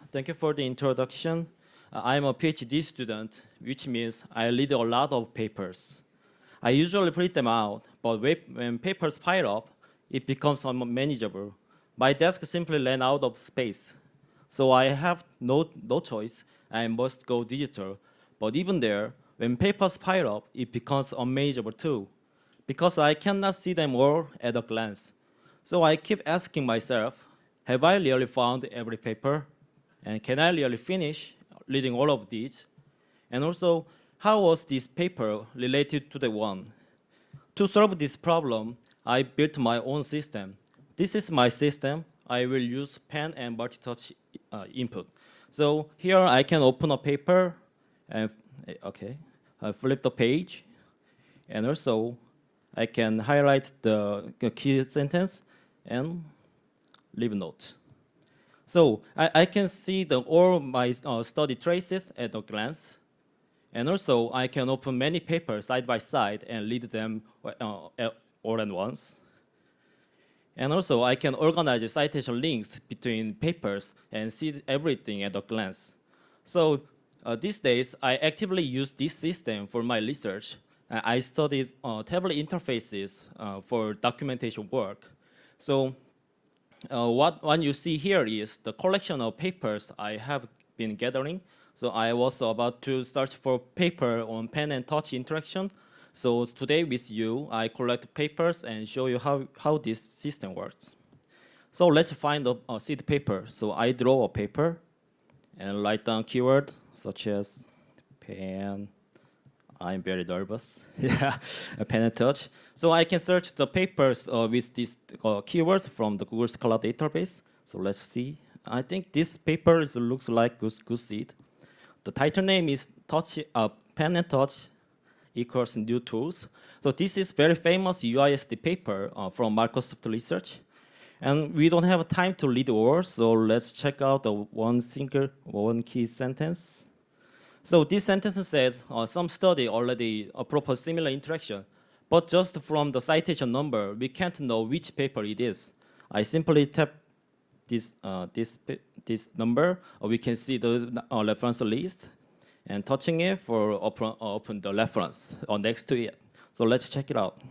Thank you for the introduction. I'm a PhD student, which means I read a lot of papers. I usually print them out, but when papers pile up, it becomes unmanageable. My desk simply ran out of space. So I have no choice. I must go digital. But even there, when papers pile up, it becomes unmanageable too, because I cannot see them all at a glance. So I keep asking myself, have I really found every paper? And can I really finish reading all of these? And also, how was this paper related to the one? To solve this problem, I built my own system. This is my system. I will use pen and multi-touch input. So here I can open a paper and I flip the page, and also I can highlight the key sentence and leave a note. So I can see all my study traces at a glance. And also, I can open many papers side by side and read them all at once. And also, I can organize the citation links between papers and see everything at a glance. So these days, I actively use this system for my research. I studied tablet interfaces for documentation work. So what you see here is the collection of papers I have been gathering. So I was about to search for paper on pen and touch interaction. So today with you, I collect papers and show you how this system works. So let's find a seed paper. So I draw a paper and write down keywords such as pen. I'm very nervous. Yeah, a pen and touch. So I can search the papers with this keyword from the Google Scholar database. So let's see. I think this paper looks like good seed. The title name is Pen and Touch equals new tools. So this is very famous UIST paper from Microsoft Research. And we don't have time to read all, so let's check out the one key sentence. So this sentence says some study already proposed similar interaction, but just from the citation number, we can't know which paper it is. I simply tap this number, we can see the reference list, and touching it for open the reference next to it. So let's check it out.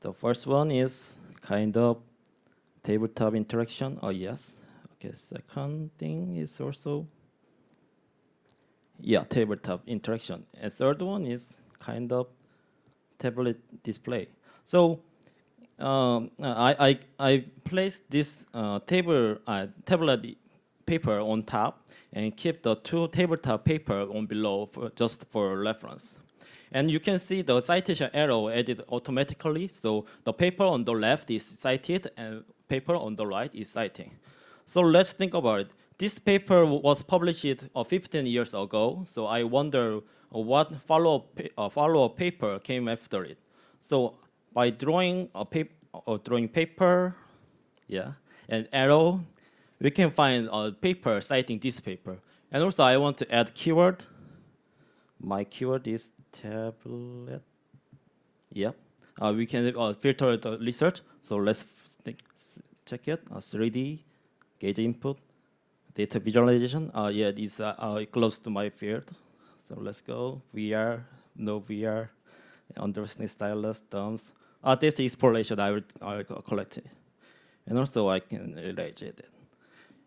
The first one is kind of tabletop interaction. Oh yes. Okay. Second thing is also tabletop interaction. And third one is kind of tablet display. So I place this tablet paper on top and keep the two tabletop paper on below just for reference. And you can see the citation arrow added automatically. So the paper on the left is cited and paper on the right is citing. So let's think about it. This paper was published 15 years ago. So I wonder what follow-up paper came after it. So by drawing paper, and arrow, we can find a paper citing this paper. And also, I want to add keyword. My keyword is tablet. Yeah, we can filter the research. So let's check it. 3D, gauge input, data visualization. These are close to my field. So let's go. VR, no VR, understanding stylus, terms. This exploration I will collect it. And also I can erase it.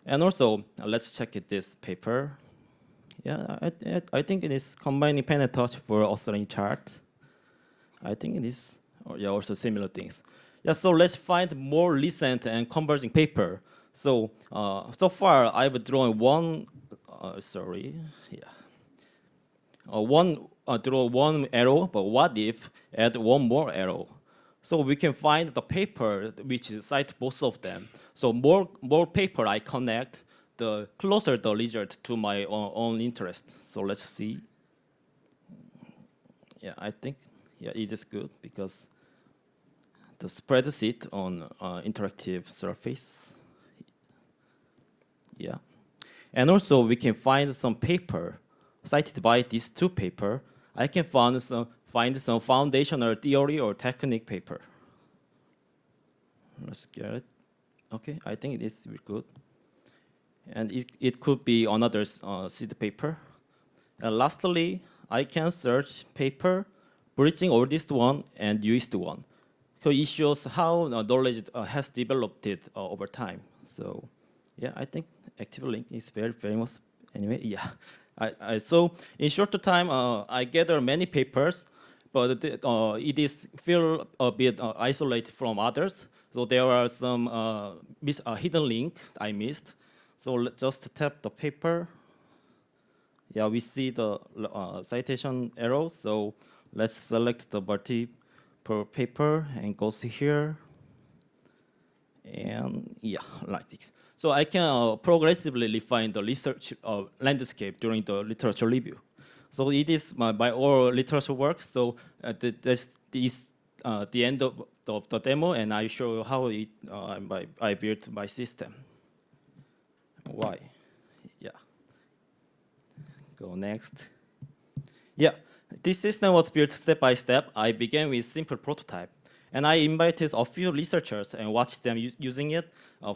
And also, let's check this paper. Yeah, I think it is combining pen and touch for authoring chart. I think it is also similar things. Yeah, so let's find more recent and converging paper. So so far I've drawn one. Draw one arrow, but what if add one more arrow? So we can find the paper which cite both of them. So more paper I connect, the closer the result to my own interest. So let's see. Yeah, I think it is good because the spreadsheet on interactive surface. Yeah, and also we can find some paper cited by these two paper. I can find some foundational theory or technique paper. Let's get it. Okay, I think it is good. and it could be another seed paper. And lastly, I can search paper, bridging oldest one and newest one. So it shows how knowledge has developed it over time. So yeah, I think active link is very famous. Anyway, yeah. So in short time, I gather many papers, but it is feel a bit isolated from others. So there are some hidden link I missed. So let's just tap the paper. Yeah, we see the citation arrow. So let's select the multiple paper and go see here. And yeah, like this. So I can progressively refine the research landscape during the literature review. So it is my all literature work. So this is the end of the demo, and I show you how I built my system. Why? Yeah. Go next. Yeah, this system was built step by step. I began with simple prototype, and I invited a few researchers and watched them using it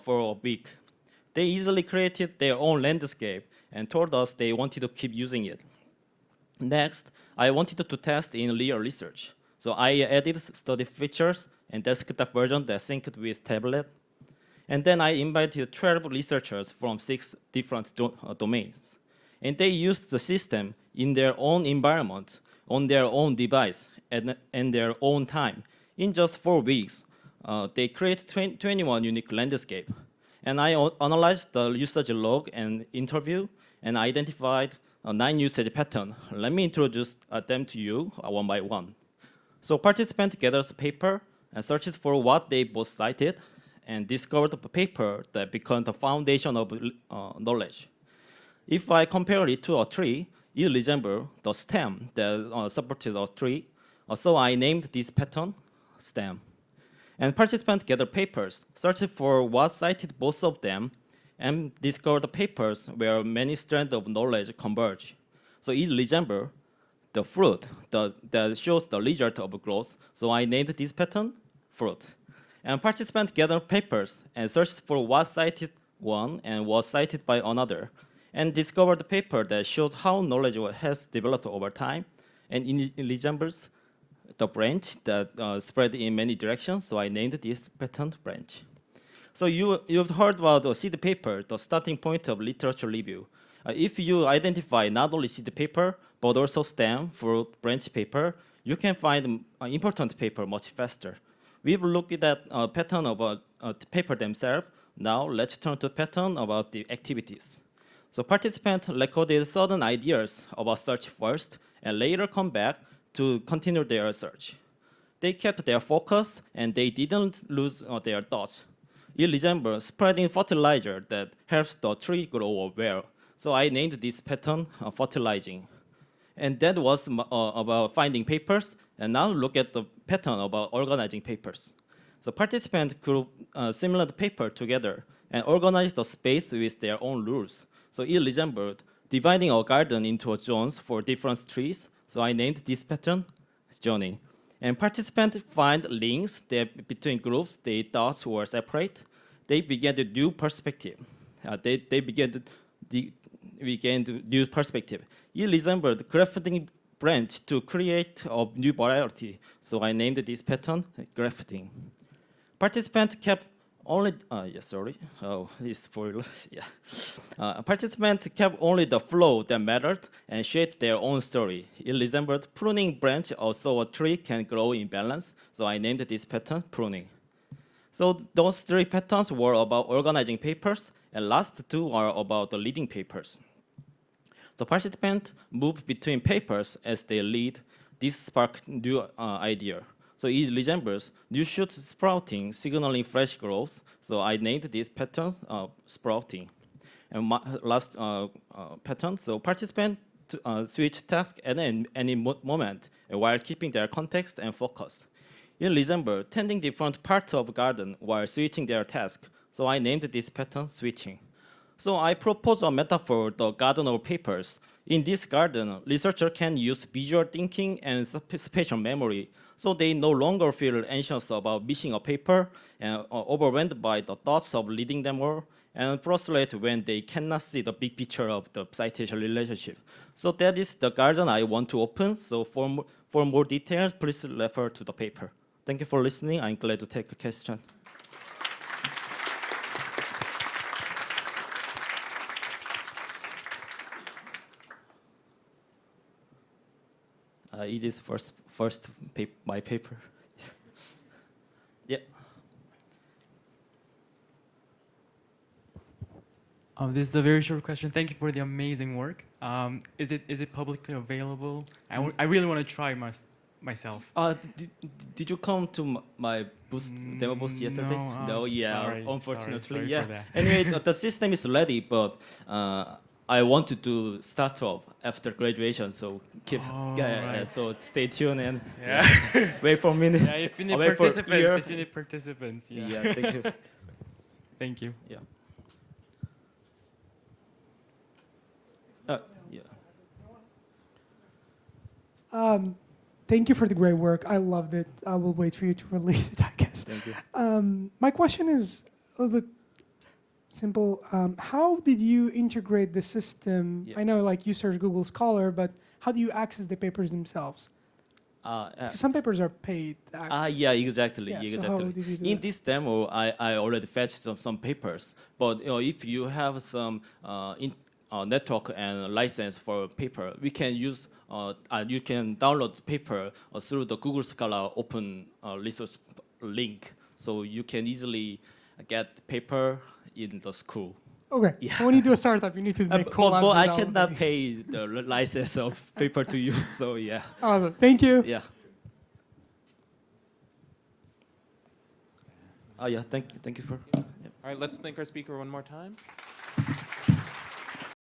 for a week. They easily created their own landscape and told us they wanted to keep using it. Next, I wanted to test in real research. So I added study features and desktop version that synced with tablet. And then I invited 12 researchers from 6 different domains. And they used the system in their own environment, on their own device, and their own time. In just 4 weeks, they created 21 unique landscape. And I analyzed the usage log and interview and identified 9 usage patterns. Let me introduce them to you one by one. So participant gathers paper and searches for what they both cited and discovered a paper that becomes the foundation of knowledge. If I compare it to a tree, it resembles the stem that supported a tree. So I named this pattern stem. And participants gather papers, searched for what cited both of them, and discovered the papers where many strands of knowledge converge. So it resembles the fruit that shows the result of growth. So I named this pattern fruit. And participants gather papers and searched for what cited one and was cited by another, and discovered the paper that showed how knowledge has developed over time, and it resembles the branch that spread in many directions. So I named this pattern branch. So you've heard about the seed paper, the starting point of literature review. If you identify not only seed paper, but also stem, fruit, branch paper, you can find important paper much faster. We've looked at a pattern about the paper themselves. Now let's turn to pattern about the activities. So participants recorded certain ideas about search first, and later come back to continue their search. They kept their focus, and they didn't lose their thoughts. It resembles spreading fertilizer that helps the tree grow well. So I named this pattern fertilizing. And that was about finding papers, and now look at the pattern about organizing papers. So participants group similar paper together and organize the space with their own rules. So it resembled dividing a garden into zones for different trees. So I named this pattern zoning. And participants find links that between groups they thought were separate. They began to do perspective. They began to do perspective. It resembled grafting branch to create a new variety. So I named this pattern grafting. Participants kept only, this spoiler, yeah. Participants kept only the flow that mattered and shaped their own story. It resembled pruning branch, also a tree can grow in balance, so I named this pattern pruning. So those 3 patterns were about organizing papers, and last 2 are about the leading papers. The participants move between papers as they lead. This sparked new idea. So it resembles new shoots sprouting, signaling fresh growth. So I named this pattern sprouting. And my last pattern, so participants switch tasks at any moment while keeping their context and focus. It resembles tending different parts of garden while switching their task. So I named this pattern switching. So I propose a metaphor, the garden of papers. In this garden, researcher can use visual thinking and spatial memory, so they no longer feel anxious about missing a paper and overwhelmed by the thoughts of reading them all, and frustrated when they cannot see the big picture of the citation relationship. So that is the garden I want to open. So for more details, please refer to the paper. Thank you for listening. I'm glad to take a question. It is first my paper. Yeah. This is a very short question. Thank you for the amazing work. Is it publicly available? I really want to try myself. Did you come to my booth, demo booth yesterday? No, yeah, sorry, unfortunately, sorry yeah. for that. Anyway, the system is ready, but I wanted to start off after graduation, so Right. so stay tuned and Yeah. wait for a minute. Yeah, if you need Wait for participants, year. if you need participants, yeah. Yeah, thank you. Thank you. Yeah. Yeah. Thank you for the great work. I loved it. I will wait for you to release it, I guess. Thank you. My question is a little bit simple. How did you integrate the system? Yeah. I know like you search Google Scholar, but how do you access the papers themselves? 'Cause some papers are paid to access. Yeah, exactly. Yeah, so exactly. how did you do In that? this demo, I already fetched some papers, but if you have some network and license for paper, we can use. You can download the paper through the Google Scholar open resource link, so you can easily get the paper in the school. Okay. Yeah. When you do a startup, you need to make collabs. But with I all of cannot them. pay the license of paper to you, so yeah. Awesome. Thank you. Yeah. Oh yeah, thank you for. Yeah. All right, let's thank our speaker one more time.